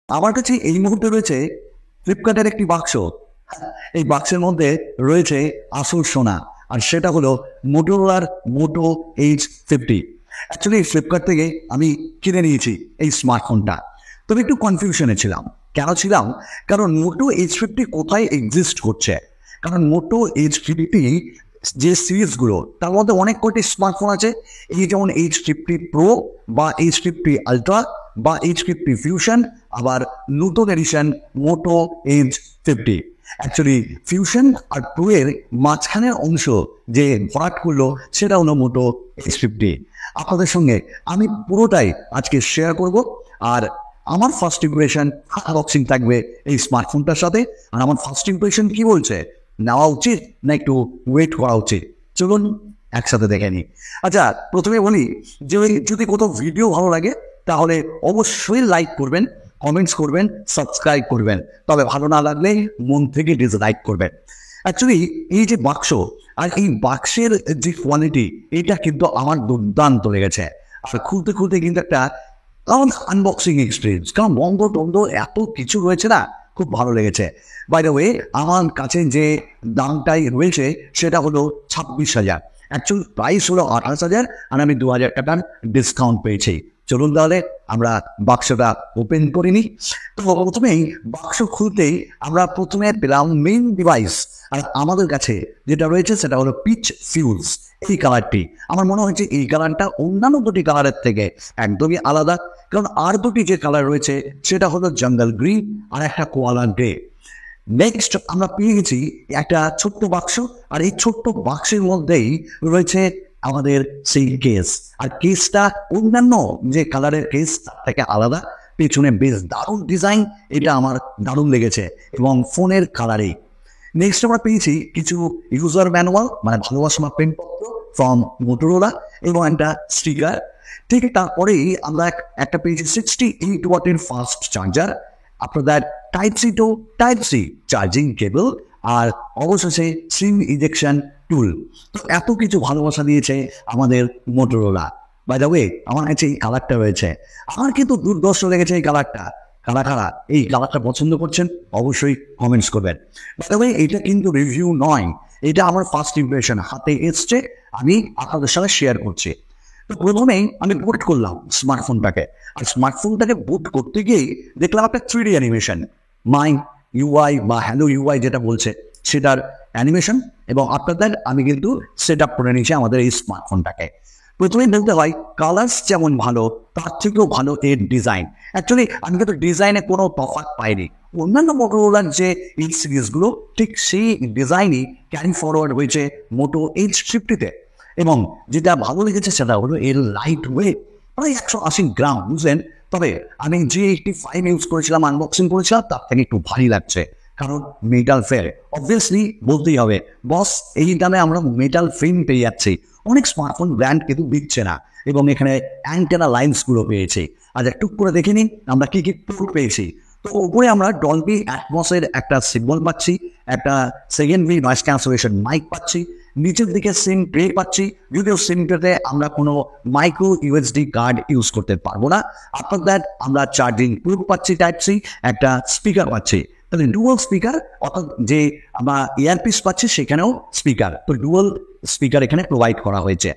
আমার কাছে এই মুহূর্তে রয়েছে ফ্লিপকার্টের একটি বাক্স। এই বাক্সের মধ্যে রয়েছে আসল সোনা, আর সেটা হলো মোটোরোলার মোটো H50। অ্যাকচুয়ালি ফ্লিপকার্ট থেকে আমি কিনে নিয়েছি এই স্মার্টফোনটা, তবে একটু কনফিউশনে ছিলাম। কেন ছিলাম? কারণ মোটো H50 কোথায় এক্সিস্ট করছে। কারণ মোটো H50 যে সিরিজগুলো, তার মধ্যে অনেক কয়টি স্মার্টফোন আছে। এই যেমন H50 প্রো বা H50 আলট্রা বা H50 ফিউশন, আবার নতুন এডিশন মোটো H50। অ্যাকচুয়ালি ফিউশন আর প্রো এর মাঝখানের অংশ যে ভরাট করলো সেটা হলো মোটো H50। আপনাদের সঙ্গে আমি পুরোটাই আজকে শেয়ার করব। আর আমার ফার্স্ট ইমপ্রেশন আনবক্সিং থাকবে এই স্মার্টফোনটার সাথে। আর আমার ফার্স্ট ইমপ্রেশন কি বলছে, নেওয়া উচিত না একটু ওয়েট করা উচিত, চলুন একসাথে দেখে নিই। আচ্ছা, প্রথমে বলি যে যদি কোথাও ভিডিও ভালো লাগে তাহলে অবশ্যই লাইক করবেন, কমেন্টস করবেন, সাবস্ক্রাইব করবেন। তবে ভালো না লাগলে মন থেকে ডিসলাইক করবেন। অ্যাকচুয়ালি এই যে বাক্স আর এই বাক্সের যে কোয়ালিটি, এটা কিন্তু আমার দুর্দান্ত লেগেছে। আর খুলতে খুলতে কিন্তু একটা আনবক্সিং এক্সপিরিয়েন্স, কারণ বন্ধ টন্ধ এত কিছু রয়েছে না, খুব ভালো লেগেছে। বাই দ্য ওয়ে, আমার কাছে যে দামটাই রয়েছে সেটা হলো 26,000। অ্যাকচুয়াল প্রাইস হলো 28,000, আর আমি 2,000 টাকার ডিসকাউন্ট পেয়েছি। চলুন তাহলে আমরা বাক্সটা ওপেন করে নিই। তো প্রথমেই বাক্স খুলতেই আমরা প্রথমে পেলাম মেইন ডিভাইস। আর আমাদের কাছে যেটা রয়েছে সেটা হলো পিচ ফিউজ। এই কালারটি আমার মনে হয়েছে এই কালারটা অন্যান্য দুটি কালারের থেকে একদমই আলাদা, কারণ আর দুটি যে কালার রয়েছে সেটা হলো জঙ্গল গ্রিন আর একটা কোয়ালা গ্রে। নেক্সট আমরা পেয়ে গেছি একটা ছোট্ট বাক্স, আর এই ছোট্ট বাক্সের মধ্যেই রয়েছে আমাদের সেই কেস। আর কেসটা অন্যান্য যে কালারের কেস তার থেকে আলাদা, পেছনে বেশ দারুণ ডিজাইন, এটা আমার দারুণ লেগেছে এবং ফোনের কালারেই। নেক্সট আমরা পেয়েছি কিছু ইউজার ম্যানুয়াল, মানে ভালোবাসা পেনপত্র ফ্রম মোটোরোলা, এবং একটা স্টিকার। ঠিক তারপরেই আমরা একটা পেয়েছি 68 ওয়াটের ফাস্ট চার্জার, আপনাদের type C to type C charging cable, আর অবশেষে সিম ইজেকশন টুল। তো এত কিছু ভালোবাসা দিয়েছে আমাদের মোটোরোলা। বাই দ্য ওয়ে, আমার কাছে এই কালারটা রয়েছে, আমার কিন্তু দুর্দর্শ লেগেছে এই কালারটা। কারা কারা এই কালারটা পছন্দ করছেন অবশ্যই কমেন্টস করবেন। বাই দ্য ওয়ে, এটা কিন্তু রিভিউ নয়, এটা আমার ফার্স্ট ইমপ্রেশন, হাতে এসছে, আমি আপনাদের সাথে শেয়ার করছি। তো প্রথমেই আমি বুট করলাম স্মার্টফোনটাকে, আর স্মার্টফোনটাকে বুট করতে গিয়েই দেখলাম একটা 3D অ্যানিমেশন, মাই ইউআই বা হ্যালো ইউআই যেটা বলছে সেটার অ্যানিমেশন, এবং আপনাদের আমি কিন্তু সেট আপ করে নিয়েছি আমাদের এই স্মার্টফোনটাকে। প্রথমেই বলতে হয় কালার্স যেমন ভালো, তার থেকেও ভালো এর ডিজাইন। অ্যাকচুয়ালি আমি কিন্তু ডিজাইনে কোনো তফাৎ পাইনি। অন্যান্য মোটোরোলার যে এই সিরিজগুলো, ঠিক সেই ডিজাইনই ক্যারি ফরওয়ার্ড হয়েছে মোটো H50-তে। এবং যেটা ভালো লেগেছে সেটা হলো এর লাইট ওয়েট, প্রায় 180 গ্রাম, বুঝলেন। তবে আমি যে একটি 5 ইউজ করেছিলাম, আনবক্সিং করেছিলাম, তার থেকে একটু ভারী লাগছে, কারণ মেটাল ফ্রেম। অবভিয়াসলি বলতেই হবে বস, এই দামে আমরা মেটাল ফ্রেম পেয়ে যাচ্ছি, অনেক স্মার্টফোন ব্র্যান্ড কিন্তু দিচ্ছে না। এবং এখানে অ্যান্টেনা লাইন্সগুলো পেয়েছি। আর টুক করে দেখে নিন আমরা কি কি পোর্ট পেয়েছি। তো উপরে আমরা ডলবি অ্যাটমসের একটা সিম্বল পাচ্ছি, একটা সেকেন্ডারি নয়েজ ক্যান্সেলেশন মাইক পাচ্ছি, নিচের দিকে সিম ট্রে পাচ্ছি, যদিও সিম ট্রেতে আমরা কোনো মাইক্রো ইউএসডি কার্ড ইউজ করতে পারবো না। আফটার দ্যাট আমরা চার্জিং পোর্ট পাচ্ছি টাইপ সি, একটা স্পিকার পাচ্ছি, তাহলে ডুয়াল স্পিকার, অর্থাৎ যে আমরা ইয়ারপিস পাচ্ছি সেখানেও স্পিকার, তো ডুয়াল স্পিকার এখানে প্রোভাইড করা হয়েছে।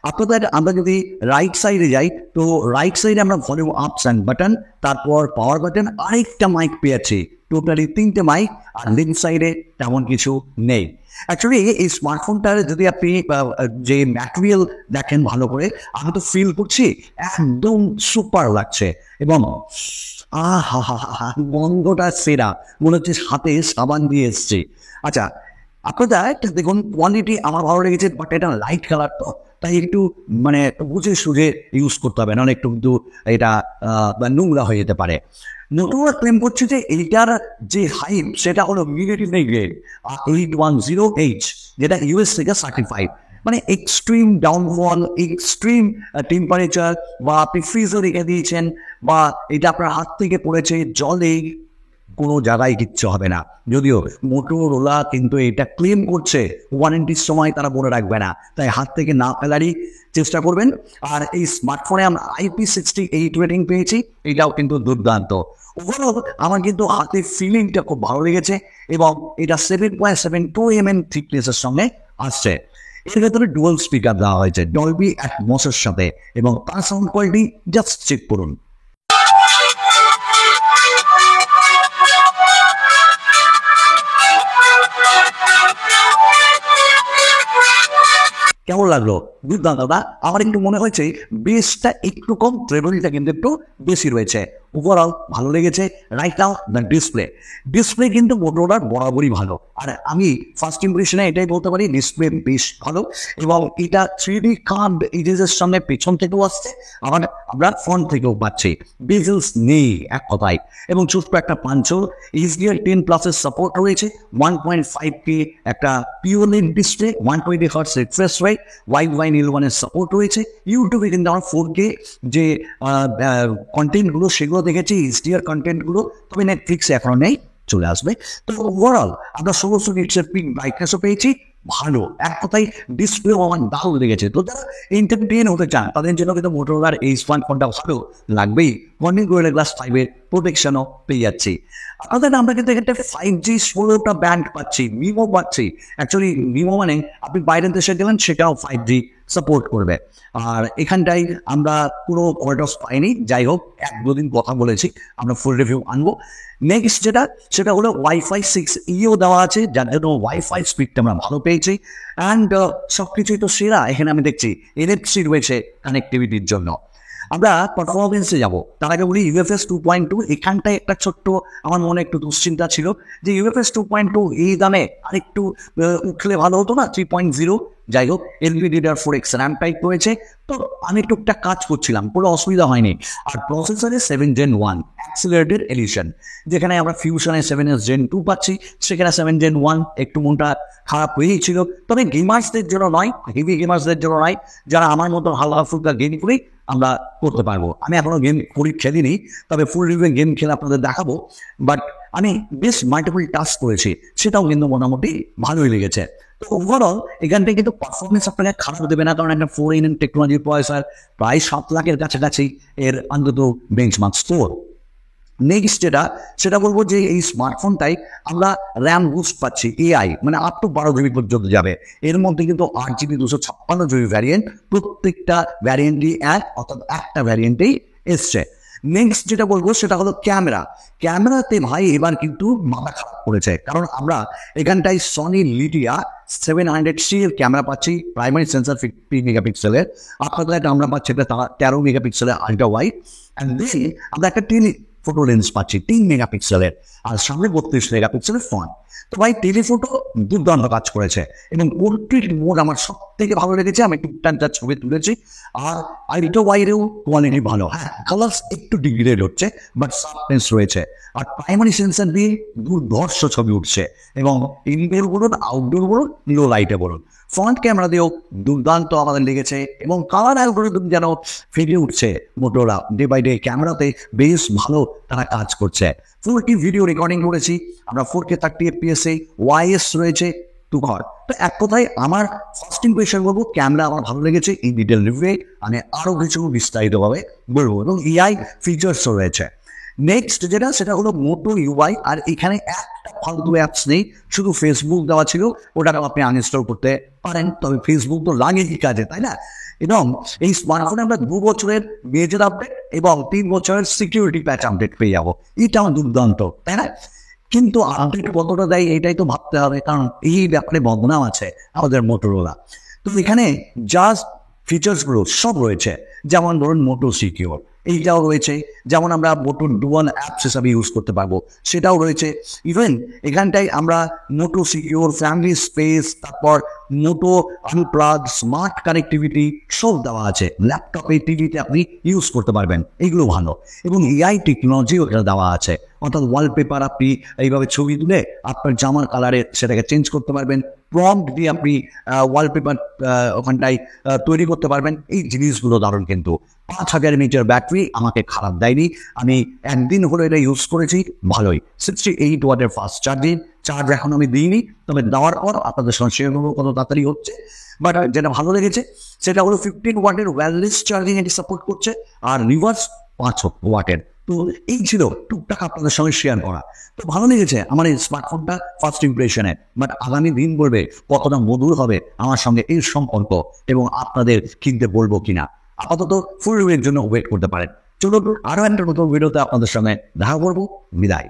আপনাদের আমরা যদি রাইট সাইডে যাই, তো রাইট সাইডে আমরা ভলিউম আপস অ্যান্ড বাটন, তারপর পাওয়ার বাটন, আরেকটা মাইক পেয়েছি, টোটালি 3টে মাইক। আর লেফট সাইডে তেমন কিছু নেই। অ্যাকচুয়ালি এই স্মার্টফোনটার যদি আপনি যে ম্যাটেরিয়াল দেখেন ভালো করে, আমি তো ফিল করছি একদম সুপার লাগছে। এবং গন্ধটা সেরা, মনে হচ্ছে হাতে সাবান দিয়ে এসছে। আচ্ছা, আপনারা একটা দেখুন, কোয়ালিটি আমার ভালো লেগেছে, বাট এটা লাইট কালার, তো তাই একটু মানে বুঝে সুঝে ইউজ করতে হবে, না একটু কিন্তু এটা নোংরা হয়ে যেতে পারে। মোটোরোলা ক্লেম করছে যে এইটার যে হাইপ সেটা হলো মিলিটারি গ্রেড 810H, যেটা ইউএস থেকে সার্টিফাইড। মানে এক্সট্রিম ডাউনফল, এক্সট্রিম টেম্পারেচার, বা আপনি ফ্রিজও রেখে দিয়েছেন, বা এটা আপনার হাত থেকে পড়েছে জলে, কোনো জায়গায় কিচ্ছু হবে না। যদিও মোটোরোলা কিন্তু এটা ক্লেম করছে ওয়ারেন্টির সময় তারা বলে রাখবে না, তাই হাত থেকে না ফেলারই চেষ্টা করবেন। আর এই স্মার্টফোনে আমরা IP68 রেটিং পেয়েছি, এটাও কিন্তু দুর্দান্ত। ওভারঅল আমার কিন্তু হাতের ফিলিংটা খুব ভালো লেগেছে এবং এটা 7.72 mm থিকনেসের সঙ্গে আসছে। এর ভেতরে ডুয়াল স্পিকার দেওয়া হয়েছে ডলবি অ্যাটমসের সাথে, এবং তার সাউন্ড কোয়ালিটি জাস্ট চেক করুন। কেমন লাগলো? দুর্দান্ত না? আমার একটু মনে হয়েছে বেসটা একটু কম, ট্রেবলটা কিন্তু একটু বেশি রয়েছে। ওভারঅল ভালো লেগেছে। রাইট নাও দ্য ডিসপ্লে কিন্তু মোটোরোলার বরাবরই ভালো, আর আমি ফার্স্ট ইমপ্রেশনে এটাই বলতে পারি ডিসপ্লে বেশ ভালো, এবং এটা 3D কার্ভ এজেসের সঙ্গে পেছন থেকেও আসছে, আবার আমরা ফ্রন্ট থেকেও পাচ্ছি। বেজেলস নেই এক কথায়, এবং ছোট্ট একটা পাঞ্চল। HDR10+ সাপোর্ট রয়েছে, 1.5K একটা POLED display, 120 hertz refresh rate, wide L1 support রয়েছে। ইউটিউবে কিন্তু আমরা 4K যে কন্টেন্টগুলো সেগুলো দেখেছি, HDR কন্টেন্টগুলো, তবে নেটফ্লিক্সে এখনো নেই, চলে আসবে। তো ওভারঅল আমরা সমস্ত নিটসের পিক ব্রাইটনেসও পেয়েছি ভালো, এক কথায় ডিসপ্লে আমার দারুণ লেগেছে। তো যারা এন্টারটেইন হতে চান তাদের জন্য কিন্তু মোটোরোলার এই স্মার্টফোনটা ভালো লাগবেই। কর্নিং গোরিলা গ্লাস 5-এর প্রোটেকশনও পেয়ে যাচ্ছি। আপনাদের আমরা কিন্তু এখানে 5G 16টা ব্যান্ড পাচ্ছি, মিমো পাচ্ছি। অ্যাকচুয়ালি মিমো মানে আপনি বাইরের দেশে গেলেন সেটাও 5G সাপোর্ট করবে, আর এখানটাই আমরা কোনো কোয়ার্টার্স পাইনি। যাই হোক, 1-2 দিন কথা বলেছি, আমরা ফুল রিভিউ আনবো। নেক্সট সেটা হলো Wi-Fi 6E দেওয়া আছে, যার জন্য ওয়াইফাই স্পিডটা আমরা ভালো পেয়েছি। অ্যান্ড সব কিছুই তো সেরা। এখানে আমি দেখছি NFC রয়েছে কানেক্টিভিটির জন্য। আমরা পারফরমেন্সে যাব, তার আগে বলি UFS 2.2। এখানটায় একটা ছোট্ট আমার মনে একটু দুশ্চিন্তা ছিল যে UFS 2.2 এই দামে আরেকটু উঠলে ভালো হতো না, 3.0। যাই হোক, LPDDR4X র্যাম টাইপ রয়েছে, তো আমি টুকটাক কাজ করছিলাম, কোনো অসুবিধা হয়নি। আর প্রসেসরে 7 Gen 1 অ্যাক্সিলারেটেড এডিশন, যেখানে আমরা ফিউশনে 7S Gen 2 পাচ্ছি, সেখানে 7 Gen 1 একটু মনটা খারাপ হয়েই ছিল। তবে গেমার্সদের জন্য নয়, হেভি গেমার্সদের জন্য নয়, যারা আমার মতো হালকা ফুলকা গেম করি আমরা করতে পারবো। আমি এখনো গেম খেলিনি, তবে ফুল রিভিউ গেম খেলে আপনাদের দেখাবো। বাট আমি বেশ মাল্টিপল টাস্ক করেছি, সেটাও কিন্তু মোটামুটি ভালোই লেগেছে। তো ওভারঅল এখান থেকে কিন্তু পারফরমেন্স আপনাকে খারাপ দেবে না, কারণ একটা 4nm টেকনোলজির প্রসেসর, প্রায় 7 লাখের কাছাকাছি এর অন্তত বেঞ্চমার্ক স্কোর। নেক্সট সেটা বলবো যে এই স্মার্টফোনটাই আমরা র্যাম বুস্ট পাচ্ছি, AI মানে আপ টু 12 GB পর্যন্ত যাবে। এর মধ্যে কিন্তু 8GB 256GB ভ্যারিয়েন্ট, প্রত্যেকটা ভ্যারিয়েন্টই অর্থাৎ একটা ভ্যারিয়েন্টেই এসছে। নেক্সট যেটা বলবো সেটা হলো ক্যামেরাতে ভাই এবার কিন্তু মাথা খারাপ করেছে, কারণ আমরা এখানটায় সনি লিডিয়া 700C এর ক্যামেরা পাচ্ছি, প্রাইমারি সেন্সার 50 মেগাপিক্সেলের। আপনাদের আমরা পাচ্ছি একটা 13 মেগাপিক্সেলের আল্ট্রা ওয়াইড, অ্যান্ড দেন আমরা একটা টেলিফোটো লেন্স পাচ্ছি 3 মেগাপিক্সেলের, আর সামনে 32 মেগাপিক্সেলের ফ্রন্ট। তো ভাই টেলিফোটো দুর্দান্ত কাজ করেছে, এবং পোর্ট্রেট মোড আমার সব থেকে ভালো লেগেছে। আমি টুকটাক যা ছবি তুলেছি, আর আল্ট্রা ওয়াইডেও কোয়ালিটি ভালো। হ্যাঁ, কালার্স একটু ডিগ্রেড হচ্ছে, বাট শার্পনেস রয়েছে। আর প্রাইমারি সেন্সার দিয়ে দুর্ধর্ষ ছবি উঠছে, এবং ইনডোর বলুন আউটডোর বলুন লো লাইটে বলুন, ফ্রন্ট ক্যামেরা দিয়েও দুর্দান্ত আমাদের লেগেছে। এবং কালার অ্যালগরিদম যেন ফেটে উঠছে মোটোরোলা ডে বাই ডে, ক্যামেরাতে বেশ ভালো তারা কাজ করছে। 4K ভিডিও রেকর্ডিং করেছি আমরা, 4K 30 FPS ওয়াইএস রয়েছে তুখর। তো এক কথায় আমার ফার্স্ট ইমপ্রেশন বলবো ক্যামেরা আমার ভালো লেগেছে। এই ডিটেল রিভিউ আমি আরও কিছু বিস্তারিতভাবে বলবো, এবং AI ফিচার্সও রয়েছে। নেক্সট সেটা হলো মোটো UI, আর এখানে একটা ফালতু অ্যাপস নেই, শুধু ফেসবুক দেওয়া ছিল, ওটাকে আপনি আনইনস্টল করতে পারেন। তবে ফেসবুক তো লাগে কি কাজে, তাই না? এবং এই স্মার্টফোনে আমরা 2 বছরের মেজর আপডেট এবং 3 বছরের সিকিউরিটি প্যাচ আপডেট পেয়ে যাবো, এটা আমার দুর্দান্ত, তাই না? কিন্তু আপডেট কতটা দেয় এটাই তো ভাবতে হবে, কারণ এই ব্যাপারে বদনাম আছে আমাদের মোটোরোলা। তো এখানে জাস্ট ফিচার্সগুলো সব রয়েছে, যেমন ধরুন মোটো সিকিউর, এইটাও রয়েছে। যেমন আমরা মোটো ডুয়াল অ্যাপস হিসাবে ইউজ করতে পারবো, সেটাও রয়েছে। ইভেন এখানটায় আমরা মোটো সিকিউর, ফ্যামিলি স্পেস, তারপর মোটো আনপ্লাগ, স্মার্ট কানেক্টিভিটি সব দেওয়া আছে। ল্যাপটপে, টিভিতে আপনি ইউজ করতে পারবেন, এইগুলো ভালো। এবং AI টেকনোলজিও এখানে দেওয়া আছে, অর্থাৎ ওয়ালপেপার আপনি এইভাবে ছবি তুলে আপনার জামার কালারে সেটাকে চেঞ্জ করতে পারবেন, প্রম্পট দিয়ে আপনি ওয়ালপেপার ওখানটায় তৈরি করতে পারবেন। এই জিনিসগুলো দারুণ। কিন্তু 5000 মিটার ব্যাটারি আমাকে খারাপ দেয়নি। আমি একদিন হলো এটা ইউজ করেছি, ভালোই। 68 ওয়াটের ফাস্ট চার্জ এখন আমি দিইনি, তবে দেওয়ার পর আপনাদের সঙ্গে শেয়ার করবো কত তাড়াতাড়ি হচ্ছে। বাট যেটা ভালো লেগেছে সেটা হলো 15 ওয়াটের ওয়্যারলেস চার্জিং এটি সাপোর্ট করছে, আর রিভার্স 5 ওয়াটের। তো এই ছিল টুকটাক আপনাদের সঙ্গে শেয়ার করা। তো ভালো লেগেছে আমার এই স্মার্টফোনটা ফার্স্ট ইমপ্রেশনে। বাট আগামী দিন বলবে কতটা মধুর হবে আমার সঙ্গে এই সম্পর্ক, এবং আপনাদের কিনতে বলবো কিনা। আপাতত ফুল রিভিউয়ের জন্য ওয়েট করতে পারেন। চলুন আরো একটা নতুন ভিডিওতে আপনাদের সঙ্গে দেখা করবো। বিদায়।